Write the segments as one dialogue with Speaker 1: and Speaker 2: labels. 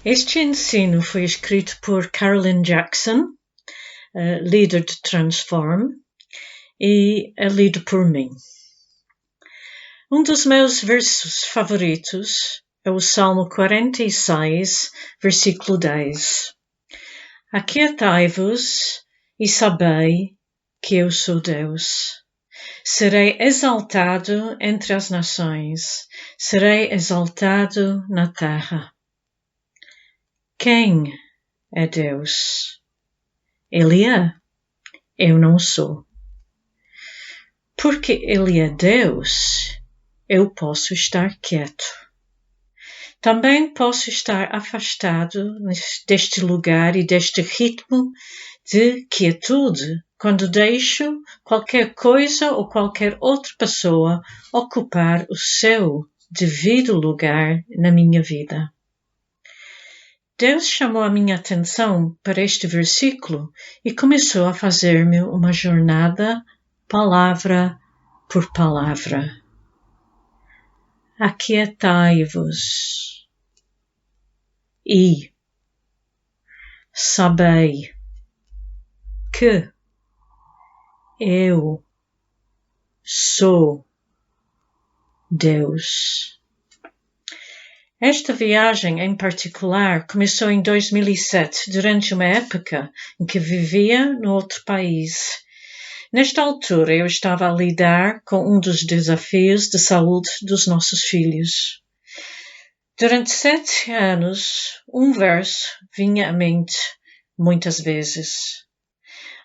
Speaker 1: Este ensino foi escrito por Carolyn Jackson, líder de Transform, e é lido por mim. Um dos meus versos favoritos é o Salmo 46, versículo 10. Aquietai-vos e sabei que eu sou Deus. Serei exaltado entre as nações, serei exaltado na terra. Quem é Deus? Ele é, eu não sou. Porque Ele é Deus, eu posso estar quieto. Também posso estar afastado deste lugar e deste ritmo de quietude quando deixo qualquer coisa ou qualquer outra pessoa ocupar o seu devido lugar na minha vida. Deus chamou a minha atenção para este versículo e começou a fazer-me uma jornada palavra por palavra. Aquietai-vos e sabei que eu sou Deus. Esta viagem em particular começou em 2007, durante uma época em que vivia no outro país. Nesta altura, eu estava a lidar com um dos desafios de saúde dos nossos filhos. Durante 7 anos, um verso vinha à mente muitas vezes.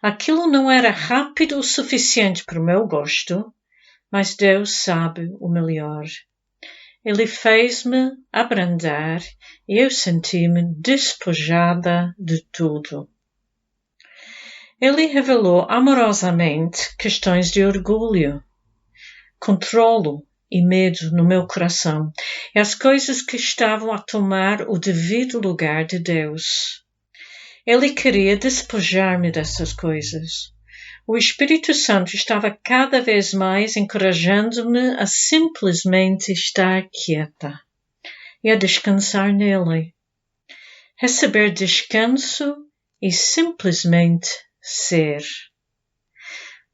Speaker 1: Aquilo não era rápido o suficiente para o meu gosto, mas Deus sabe o melhor. Ele fez-me abrandar e eu senti-me despojada de tudo. Ele revelou amorosamente questões de orgulho, controlo e medo no meu coração e as coisas que estavam a tomar o devido lugar de Deus. Ele queria despojar-me dessas coisas. O Espírito Santo estava cada vez mais encorajando-me a simplesmente estar quieta e a descansar nele. Receber descanso e simplesmente ser.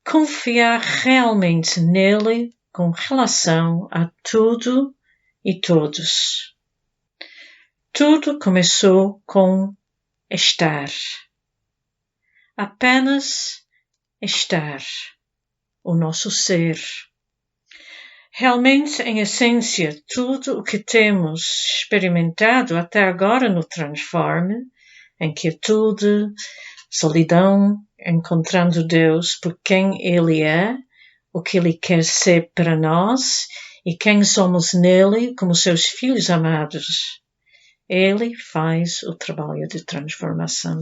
Speaker 1: Confiar realmente nele com relação a tudo e todos. Tudo começou com estar. Apenas estar, o nosso ser. Realmente, em essência, tudo o que temos experimentado até agora no Transform, em quietude, solidão, encontrando Deus por quem Ele é, o que Ele quer ser para nós e quem somos nele como seus filhos amados. Ele faz o trabalho de transformação.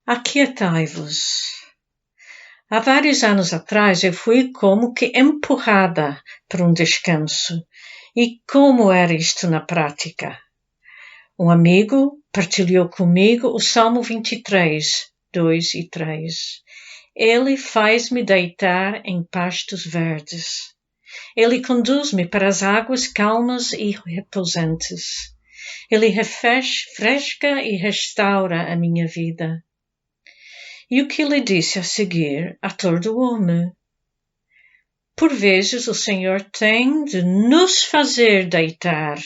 Speaker 1: Aquietai-vos. Há vários anos atrás eu fui como que empurrada para um descanso. E como era isto na prática? Um amigo partilhou comigo o Salmo 23, 2 e 3. Ele faz-me deitar em pastos verdes. Ele conduz-me para as águas calmas e repousantes. Ele refresca e restaura a minha vida. E o que ele disse a seguir atordoou-me. Por vezes o Senhor tem de nos fazer deitar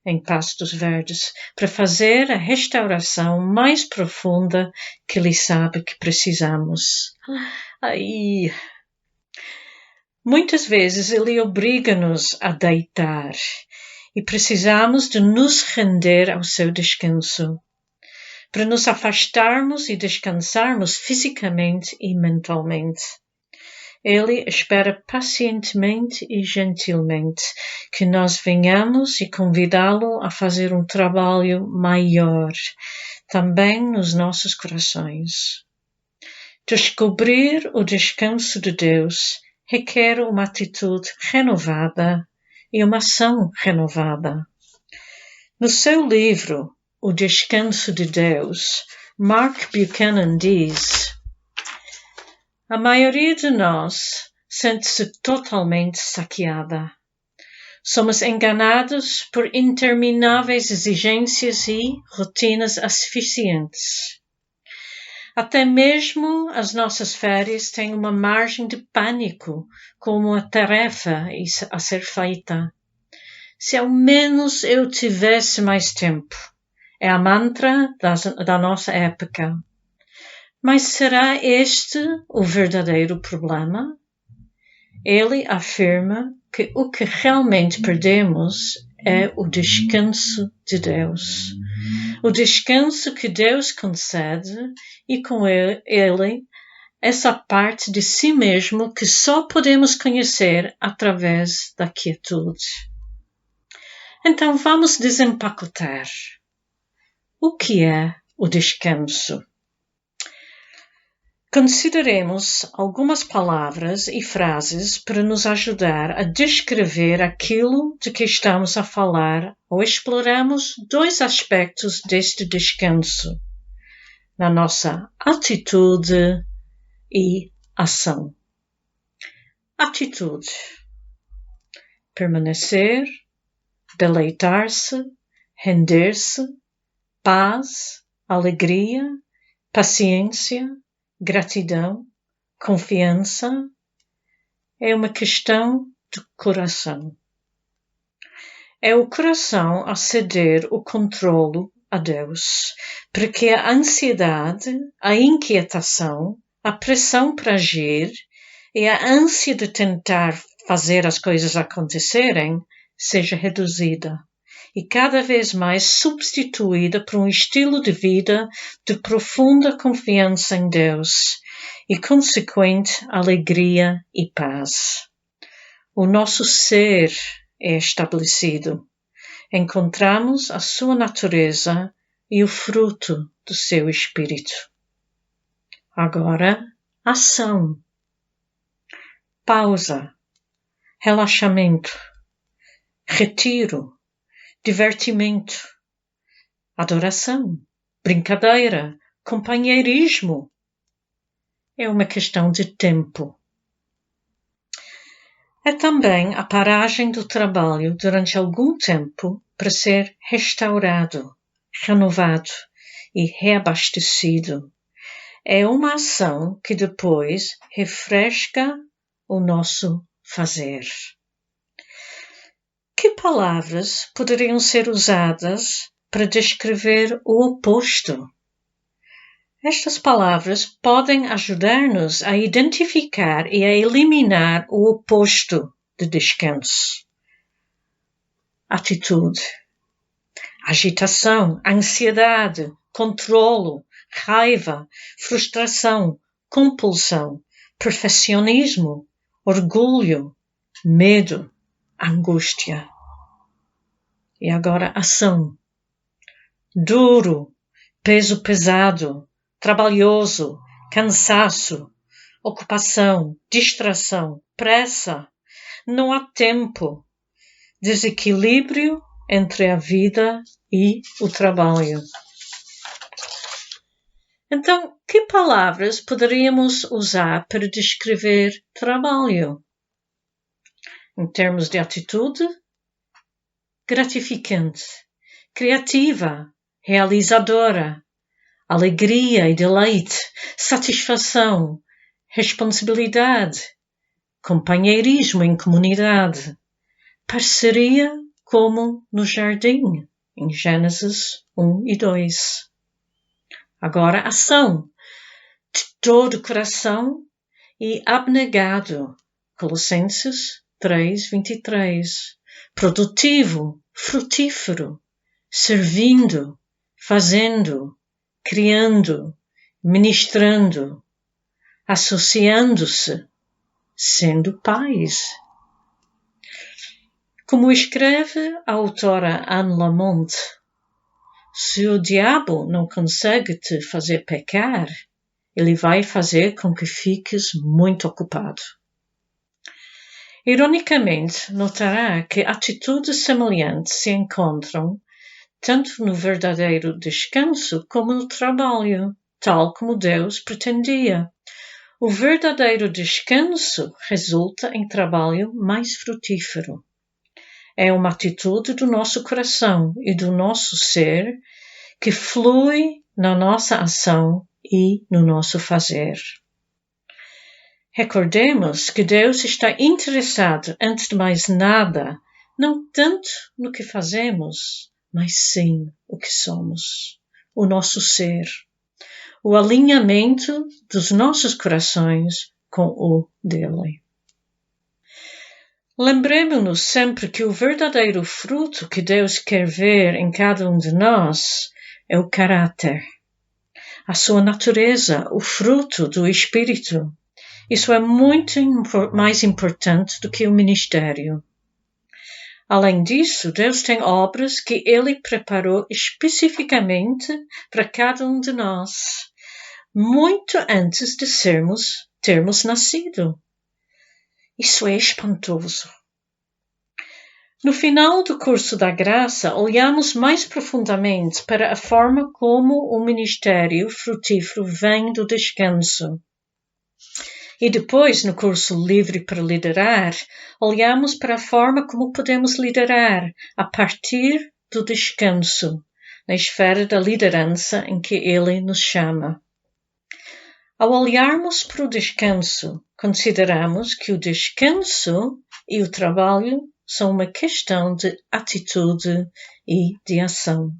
Speaker 1: em pastos verdes para fazer a restauração mais profunda que Ele sabe que precisamos. Muitas vezes Ele obriga-nos a deitar e precisamos de nos render ao seu descanso, para nos afastarmos e descansarmos fisicamente e mentalmente. Ele espera pacientemente e gentilmente que nós venhamos e convidá-lo a fazer um trabalho maior, também nos nossos corações. Descobrir o descanso de Deus requer uma atitude renovada e uma ação renovada. No seu livro, O Descanso de Deus, Mark Buchanan diz: a maioria de nós sente-se totalmente saqueada. Somos enganados por intermináveis exigências e rotinas asfixiantes. Até mesmo as nossas férias têm uma margem de pânico como uma tarefa a ser feita. Se ao menos eu tivesse mais tempo. É a mantra da nossa época. Mas será este o verdadeiro problema? Ele afirma que o que realmente perdemos é o descanso de Deus. O descanso que Deus concede e com ele essa parte de si mesmo que só podemos conhecer através da quietude. Então vamos desempacotar. O que é o descanso? Consideremos algumas palavras e frases para nos ajudar a descrever aquilo de que estamos a falar ou exploramos dois aspectos deste descanso, na nossa atitude e ação. Atitude. Permanecer, deleitar-se, render-se, paz, alegria, paciência, gratidão, confiança, é uma questão de coração. É o coração a ceder o controlo a Deus, para que a ansiedade, a inquietação, a pressão para agir e a ânsia de tentar fazer as coisas acontecerem seja reduzida e cada vez mais substituída por um estilo de vida de profunda confiança em Deus e consequente alegria e paz. O nosso ser é estabelecido. Encontramos a sua natureza e o fruto do seu espírito. Agora, ação. Pausa. Relaxamento. Retiro. Divertimento, adoração, brincadeira, companheirismo. É uma questão de tempo. É também a paragem do trabalho durante algum tempo para ser restaurado, renovado e reabastecido. É uma ação que depois refresca o nosso fazer. Que palavras poderiam ser usadas para descrever o oposto? Estas palavras podem ajudar-nos a identificar e a eliminar o oposto de descanso. Atitude, agitação, ansiedade, controlo, raiva, frustração, compulsão, perfeccionismo, orgulho, medo, angústia. E agora ação. Duro, peso pesado, trabalhoso, cansaço, ocupação, distração, pressa, não há tempo, desequilíbrio entre a vida e o trabalho. Então, que palavras poderíamos usar para descrever trabalho? Em termos de atitude, gratificante, criativa, realizadora, alegria e deleite, satisfação, responsabilidade, companheirismo em comunidade, parceria como no jardim, em Gênesis 1 e 2. Agora ação, de todo o coração e abnegado, Colossenses 3:23. Produtivo, frutífero, servindo, fazendo, criando, ministrando, associando-se, sendo pais. Como escreve a autora Anne Lamott, se o diabo não consegue te fazer pecar, ele vai fazer com que fiques muito ocupado. Ironicamente, notará que atitudes semelhantes se encontram tanto no verdadeiro descanso como no trabalho, tal como Deus pretendia. O verdadeiro descanso resulta em trabalho mais frutífero. É uma atitude do nosso coração e do nosso ser que flui na nossa ação e no nosso fazer. Recordemos que Deus está interessado, antes de mais nada, não tanto no que fazemos, mas sim o que somos, o nosso ser, o alinhamento dos nossos corações com o dele. Lembremos-nos sempre que o verdadeiro fruto que Deus quer ver em cada um de nós é o caráter, a sua natureza, o fruto do Espírito. Isso é muito mais importante do que o ministério. Além disso, Deus tem obras que Ele preparou especificamente para cada um de nós, muito antes de termos nascido. Isso é espantoso. No final do curso da graça, olhamos mais profundamente para a forma como o ministério frutífero vem do descanso. E depois, no curso Livre para Liderar, olhamos para a forma como podemos liderar a partir do descanso, na esfera da liderança em que Ele nos chama. Ao olharmos para o descanso, consideramos que o descanso e o trabalho são uma questão de atitude e de ação.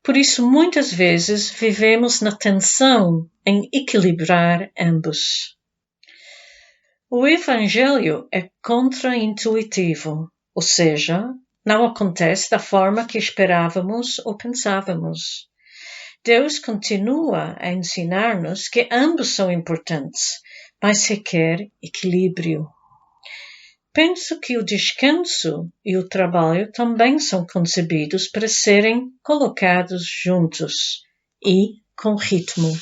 Speaker 1: Por isso, muitas vezes, vivemos na tensão em equilibrar ambos. O Evangelho é contra-intuitivo, ou seja, não acontece da forma que esperávamos ou pensávamos. Deus continua a ensinar-nos que ambos são importantes, mas requer equilíbrio. Penso que o descanso e o trabalho também são concebidos para serem colocados juntos e com ritmo.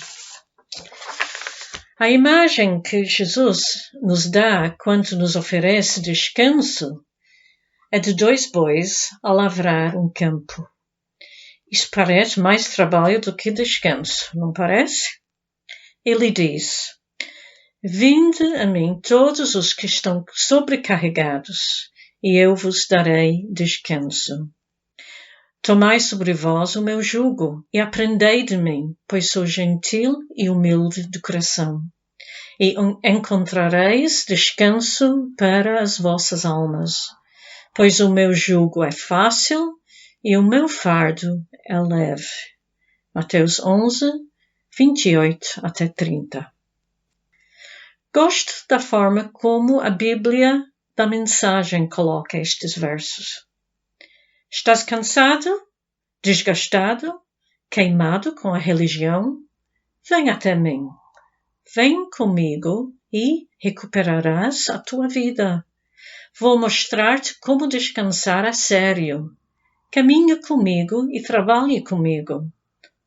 Speaker 1: A imagem que Jesus nos dá quando nos oferece descanso é de 2 bois a lavrar um campo. Isso parece mais trabalho do que descanso, não parece? Ele diz: Vinde a mim todos os que estão sobrecarregados, e eu vos darei descanso. Tomai sobre vós o meu jugo, e aprendei de mim, pois sou gentil e humilde de coração, e encontrareis descanso para as vossas almas, pois o meu jugo é fácil e o meu fardo é leve. Mateus 11, 28 até 30. Gosto da forma como a Bíblia da Mensagem coloca estes versos. Estás cansado, desgastado, queimado com a religião? Vem até mim. Vem comigo e recuperarás a tua vida. Vou mostrar-te como descansar a sério. Caminha comigo e trabalhe comigo.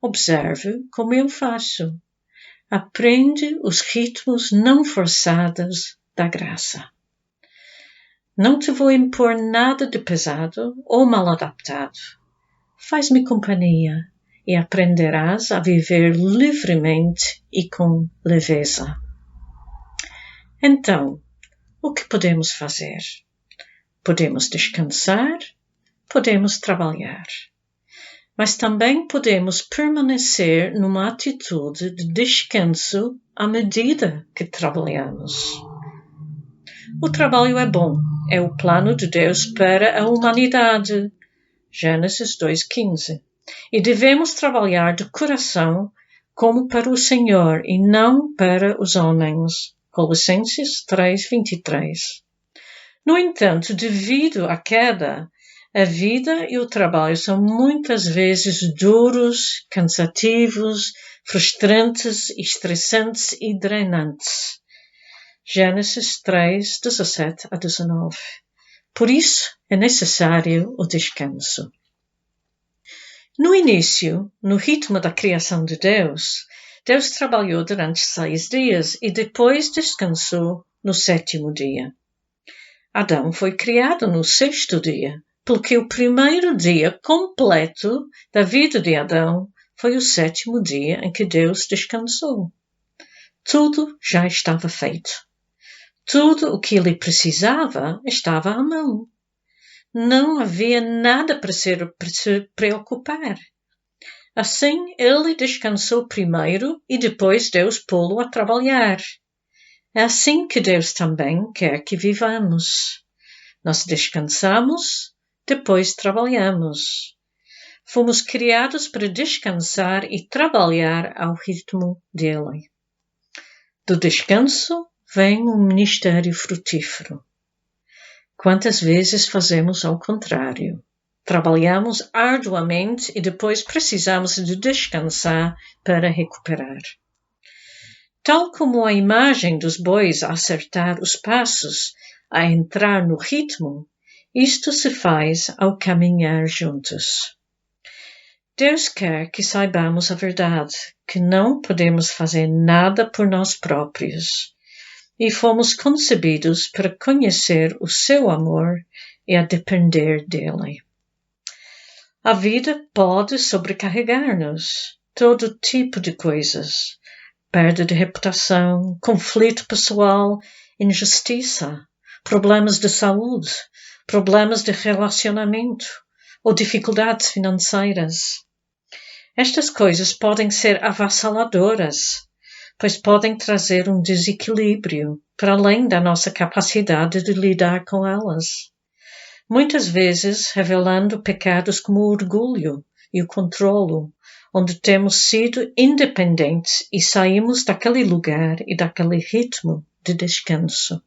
Speaker 1: Observe como eu faço. Aprende os ritmos não forçados da graça. Não te vou impor nada de pesado ou mal adaptado. Faz-me companhia e aprenderás a viver livremente e com leveza. Então, o que podemos fazer? Podemos descansar, podemos trabalhar. Mas também podemos permanecer numa atitude de descanso à medida que trabalhamos. O trabalho é bom, é o plano de Deus para a humanidade. Gênesis 2:15. E devemos trabalhar de coração como para o Senhor e não para os homens. Colossenses 3:23. No entanto, devido à queda, a vida e o trabalho são muitas vezes duros, cansativos, frustrantes, estressantes e drenantes. Gênesis 3, 17 a 19. Por isso, é necessário o descanso. No início, no ritmo da criação de Deus, Deus trabalhou durante 6 dias e depois descansou no 7º dia. Adão foi criado no 6º dia, porque o primeiro dia completo da vida de Adão foi o 7º dia em que Deus descansou. Tudo já estava feito. Tudo o que ele precisava estava à mão. não havia nada para se preocupar. Assim, ele descansou primeiro e depois Deus pô-lo a trabalhar. É assim que Deus também quer que vivamos. Nós descansamos, depois trabalhamos. Fomos criados para descansar e trabalhar ao ritmo dele. Do descanso vem um ministério frutífero. Quantas vezes fazemos ao contrário? Trabalhamos arduamente e depois precisamos de descansar para recuperar. Tal como a imagem dos bois a acertar os passos, a entrar no ritmo, isto se faz ao caminhar juntos. Deus quer que saibamos a verdade, que não podemos fazer nada por nós próprios, e fomos concebidos para conhecer o seu amor e a depender dele. A vida pode sobrecarregar-nos, todo tipo de coisas, perda de reputação, conflito pessoal, injustiça, problemas de saúde, problemas de relacionamento ou dificuldades financeiras. Estas coisas podem ser avassaladoras, pois podem trazer um desequilíbrio para além da nossa capacidade de lidar com elas. Muitas vezes revelando pecados como o orgulho e o controlo, onde temos sido independentes e saímos daquele lugar e daquele ritmo de descanso.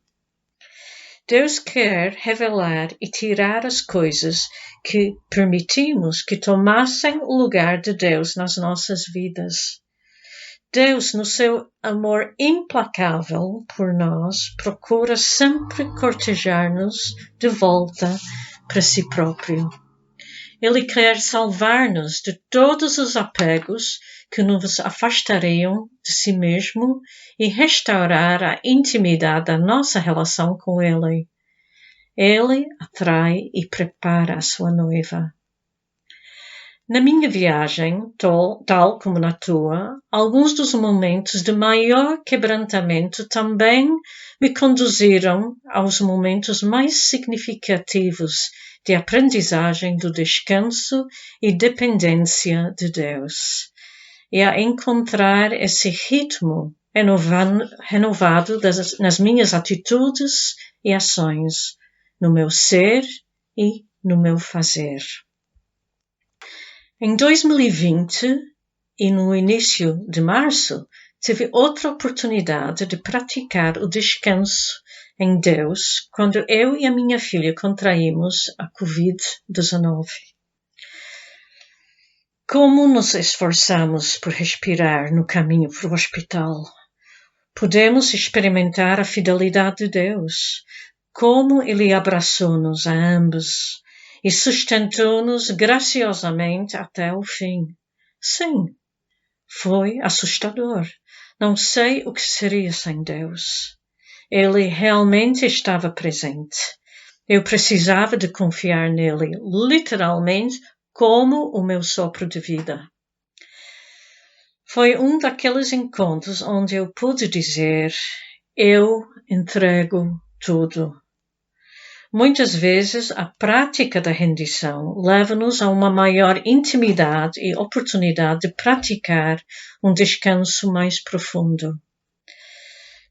Speaker 1: Deus quer revelar e tirar as coisas que permitimos que tomassem o lugar de Deus nas nossas vidas. Deus, no seu amor implacável por nós, procura sempre cortejar-nos de volta para si próprio. Ele quer salvar-nos de todos os apegos que nos afastariam de si mesmo e restaurar a intimidade da nossa relação com Ele. Ele atrai e prepara a sua noiva. Na minha viagem, tal como na tua, alguns dos momentos de maior quebrantamento também me conduziram aos momentos mais significativos de aprendizagem do descanso e dependência de Deus, e a encontrar esse ritmo renovado nas minhas atitudes e ações, no meu ser e no meu fazer. Em 2020 e no início de março, tive outra oportunidade de praticar o descanso em Deus quando eu e a minha filha contraímos a Covid-19. Como nos esforçamos por respirar no caminho para o hospital? Podemos experimentar a fidelidade de Deus, como Ele abraçou-nos a ambos e sustentou-nos graciosamente até o fim. Sim, foi assustador. Não sei o que seria sem Deus. Ele realmente estava presente. Eu precisava de confiar nele, literalmente, como o meu sopro de vida. Foi um daqueles encontros onde eu pude dizer, eu entrego tudo. Muitas vezes, a prática da rendição leva-nos a uma maior intimidade e oportunidade de praticar um descanso mais profundo.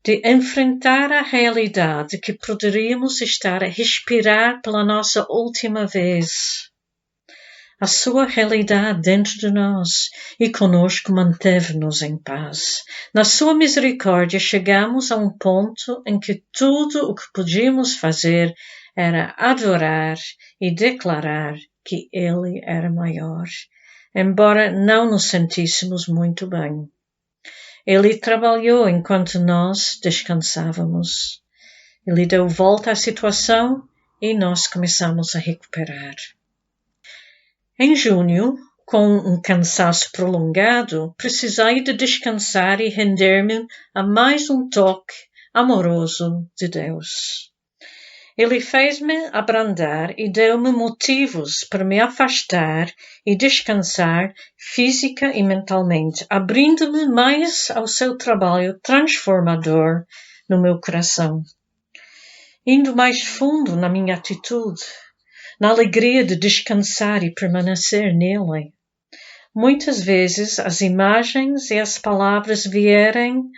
Speaker 1: De enfrentar a realidade que poderíamos estar a respirar pela nossa última vez. A sua realidade dentro de nós e conosco manteve-nos em paz. Na sua misericórdia chegamos a um ponto em que tudo o que podíamos fazer era adorar e declarar que Ele era maior, embora não nos sentíssemos muito bem. Ele trabalhou enquanto nós descansávamos. Ele deu volta à situação e nós começamos a recuperar. Em junho, com um cansaço prolongado, precisei de descansar e render-me a mais um toque amoroso de Deus. Ele fez-me abrandar e deu-me motivos para me afastar e descansar física e mentalmente, abrindo-me mais ao seu trabalho transformador no meu coração. Indo mais fundo na minha atitude, na alegria de descansar e permanecer nele. Muitas vezes as imagens e as palavras vieram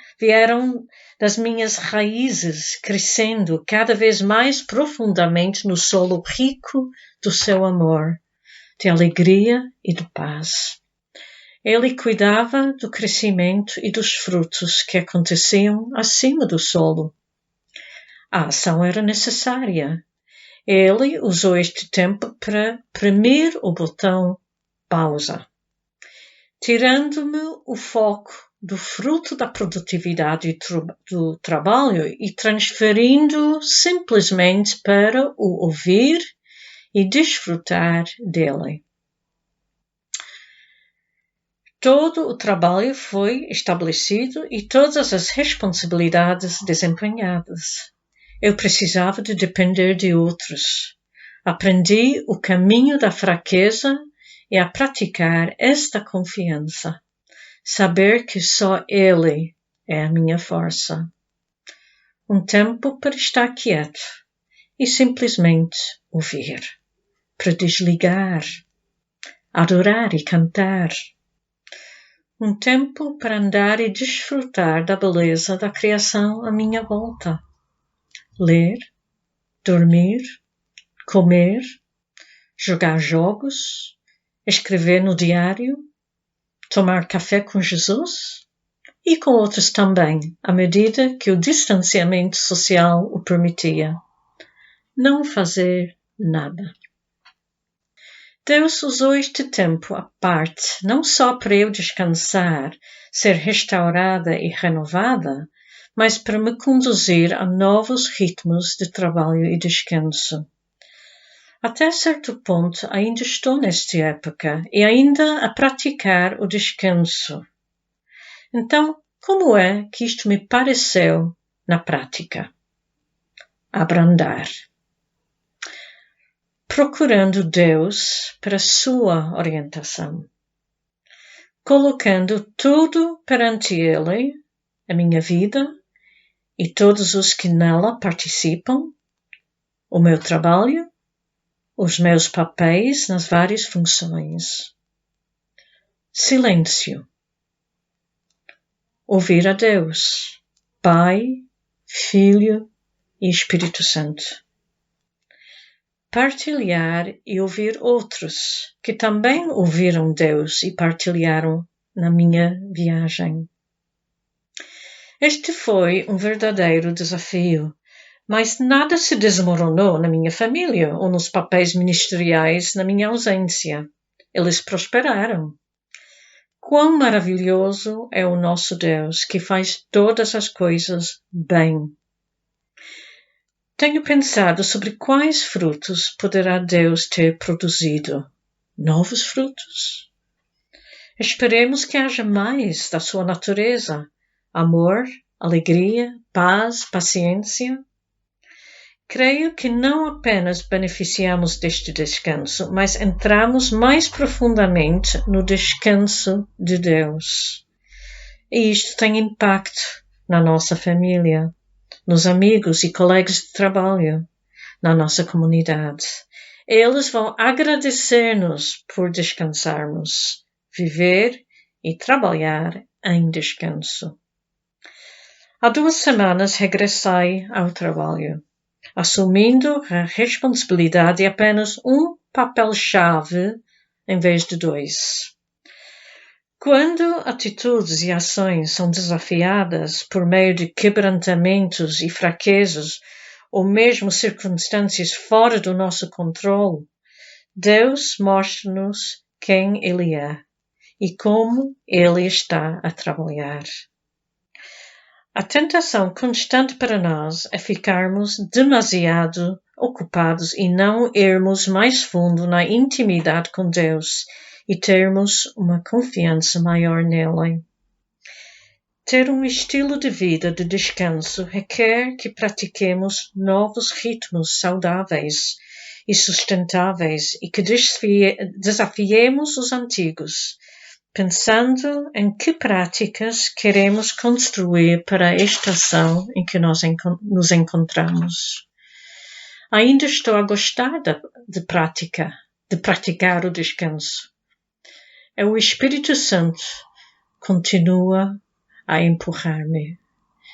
Speaker 1: das minhas raízes, crescendo cada vez mais profundamente no solo rico do seu amor, de alegria e de paz. Ele cuidava do crescimento e dos frutos que aconteciam acima do solo. A ação era necessária. Ele usou este tempo para premir o botão pausa, tirando-me o foco do fruto da produtividade e do trabalho e transferindo simplesmente para o ouvir e desfrutar dele. Todo o trabalho foi estabelecido e todas as responsabilidades desempenhadas. Eu precisava de depender de outros. Aprendi o caminho da fraqueza e a praticar esta confiança. Saber que só Ele é a minha força. Um tempo para estar quieto e simplesmente ouvir. Para desligar, adorar e cantar. Um tempo para andar e desfrutar da beleza da criação à minha volta. Ler, dormir, comer, jogar jogos, escrever no diário, tomar café com Jesus e com outros também, à medida que o distanciamento social o permitia. Não fazer nada. Deus usou este tempo à parte, não só para eu descansar, ser restaurada e renovada, mas para me conduzir a novos ritmos de trabalho e descanso. Até certo ponto ainda estou nesta época e ainda a praticar o descanso. Então, como é que isto me pareceu na prática? Abrandar. Procurando Deus para sua orientação. Colocando tudo perante Ele, a minha vida e todos os que nela participam, o meu trabalho, os meus papéis nas várias funções. Silêncio. Ouvir a Deus, Pai, Filho e Espírito Santo. Partilhar e ouvir outros que também ouviram Deus e partilharam na minha viagem. Este foi um verdadeiro desafio, mas nada se desmoronou na minha família ou nos papéis ministeriais na minha ausência. Eles prosperaram. Quão maravilhoso é o nosso Deus, que faz todas as coisas bem. Tenho pensado sobre quais frutos poderá Deus ter produzido. Novos frutos? Esperemos que haja mais da sua natureza. Amor, alegria, paz, paciência. Creio que não apenas beneficiamos deste descanso, mas entramos mais profundamente no descanso de Deus. E isto tem impacto na nossa família, nos amigos e colegas de trabalho, na nossa comunidade. Eles vão agradecer-nos por descansarmos, viver e trabalhar em descanso. Há 2 semanas regressei ao trabalho, assumindo a responsabilidade de apenas um papel-chave em vez de 2. Quando atitudes e ações são desafiadas por meio de quebrantamentos e fraquezas, ou mesmo circunstâncias fora do nosso controle, Deus mostra-nos quem Ele é e como Ele está a trabalhar. A tentação constante para nós é ficarmos demasiado ocupados e não irmos mais fundo na intimidade com Deus e termos uma confiança maior nele. Ter um estilo de vida de descanso requer que pratiquemos novos ritmos saudáveis e sustentáveis e que desafiemos os antigos, pensando em que práticas queremos construir para a estação em que nós nos encontramos. Ainda estou a gostar de praticar o descanso. É o Espírito Santo continua a empurrar-me.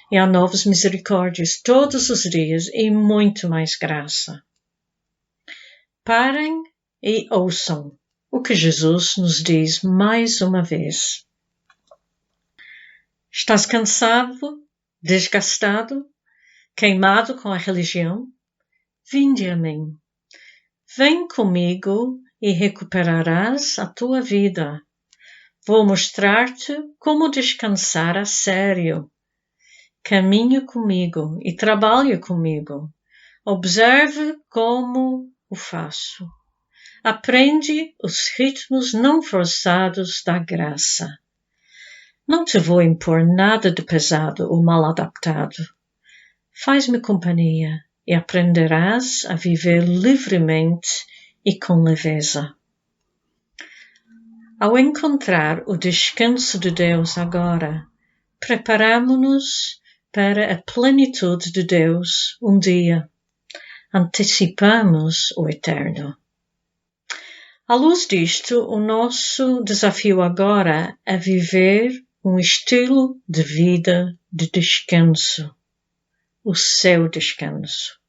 Speaker 1: E há novas misericórdias todos os dias e muito mais graça. Parem e ouçam o que Jesus nos diz mais uma vez. Estás cansado, desgastado, queimado com a religião? Vinde a mim. Vem comigo e recuperarás a tua vida. Vou mostrar-te como descansar a sério. Caminhe comigo e trabalhe comigo. Observe como o faço. Aprende os ritmos não forçados da graça. Não te vou impor nada de pesado ou mal adaptado. Faz-me companhia e aprenderás a viver livremente e com leveza. Ao encontrar o descanso de Deus agora, preparamo-nos para a plenitude de Deus um dia. Antecipamos o eterno. À luz disto, o nosso desafio agora é viver um estilo de vida de descanso, o seu descanso.